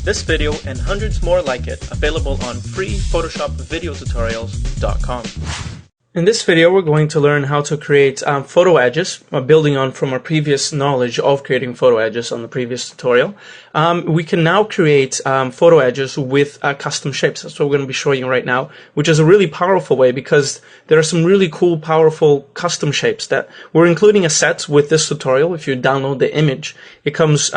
This video and hundreds more like it available on freephotoshopvideotutorials.com. In this video, we're going to learn how to create photo edges, building on from our previous knowledge of creating photo edges on the previous tutorial. We can now create photo edges with custom shapes. That's what we're going to be showing you right now, which is a really powerful way because there are some really cool, powerful custom shapes that we're including a set with this tutorial. If you download the image, it comes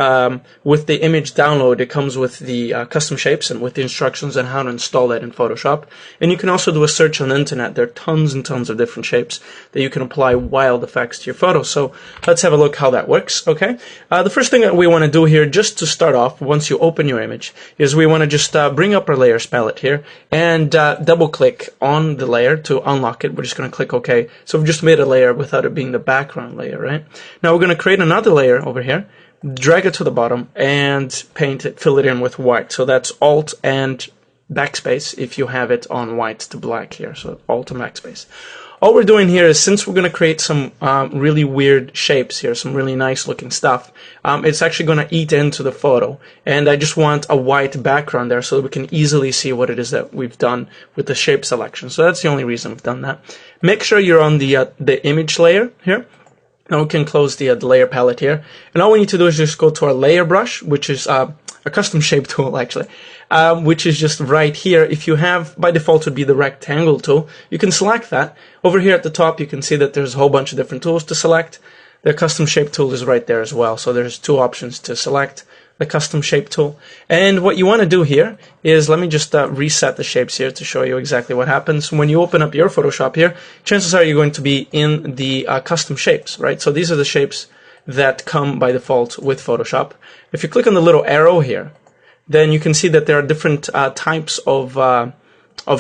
with the image download, it comes with the custom shapes and with the instructions on how to install that in Photoshop. And you can also do a search on the internet. There are tons and tons of different shapes that you can apply wild effects to your photos. So let's have a look how that works. Okay. The first thing that we want to do here, just to start off, once you open your image, is we want to just bring up our layers palette here and double click on the layer to unlock it. We're just going to click OK. So we've just made a layer without it being the background layer, right? Now we're going to create another layer over here, drag it to the bottom and paint it, fill it in with white. So that's Alt and backspace if you have it on white to black here. So Alt and backspace. All we're doing here is, since we're going to create some really weird shapes here, some really nice looking stuff, it's actually going to eat into the photo. And I just want a white background there so that we can easily see what it is that we've done with the shape selection. So that's the only reason we've done that. Make sure you're on the image layer here. Now we can close the layer palette here. And all we need to do is just go to our layer brush, which is a custom shape tool actually, which is just right here. If you have, by default would be the rectangle tool, you can select that. Over here at the top you can see that there's a whole bunch of different tools to select. The custom shape tool is right there as well. So there's two options to select the custom shape tool. And what you want to do here is, let me just reset the shapes here to show you exactly what happens. When you open up your Photoshop here, chances are you're going to be in the custom shapes, right? So these are the shapes that come by default with Photoshop. If you click on the little arrow here, then you can see that there are different types of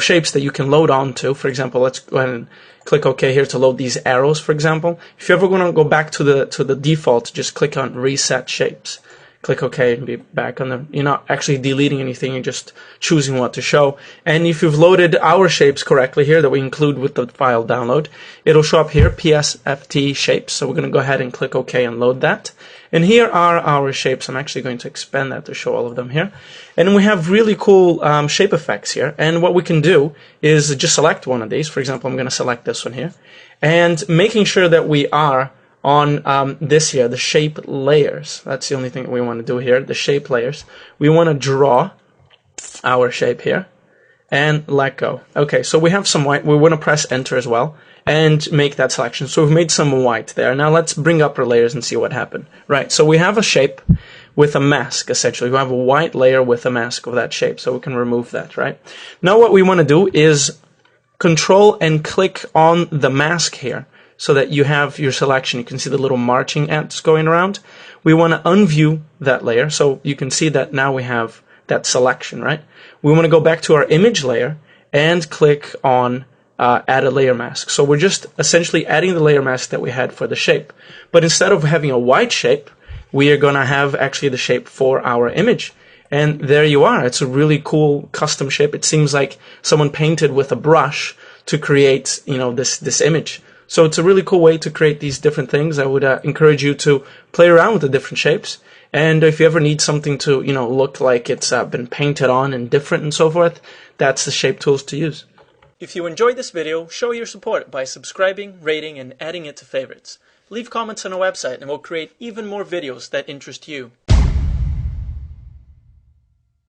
shapes that you can load onto. For example, let's go ahead and click OK here to load these arrows, for example. If you're ever going to go back to the default, just click on Reset Shapes. Click OK and be back on the, you're not actually deleting anything, you're just choosing what to show. And if you've loaded our shapes correctly here that we include with the file download, it'll show up here, PSFT shapes. So we're going to go ahead and click OK and load that. And here are our shapes. I'm actually going to expand that to show all of them here. And we have really cool shape effects here. And what we can do is just select one of these. For example, I'm going to select this one here. And making sure that we are on this here, the shape layers. That's the only thing we want to do here, the shape layers. We want to draw our shape here and let go. Okay, so we have some white. We want to press enter as well and make that selection. So we've made some white there. Now let's bring up our layers and see what happened. Right, so we have a shape with a mask, essentially. We have a white layer with a mask of that shape, so we can remove that, right? Now what we want to do is control and click on the mask here, so that you have your selection. You can see the little marching ants going around. We want to unview that layer, so you can see that now we have that selection, right? We want to go back to our image layer and click on add a layer mask. So we're just essentially adding the layer mask that we had for the shape. But instead of having a white shape, we are going to have actually the shape for our image. And there you are. It's a really cool custom shape. It seems like someone painted with a brush to create, you know, this image. So it's a really cool way to create these different things. I would encourage you to play around with the different shapes. And if you ever need something to, you know, look like it's been painted on and different and so forth, that's the shape tools to use. If you enjoyed this video, show your support by subscribing, rating, and adding it to favorites. Leave comments on our website and we'll create even more videos that interest you.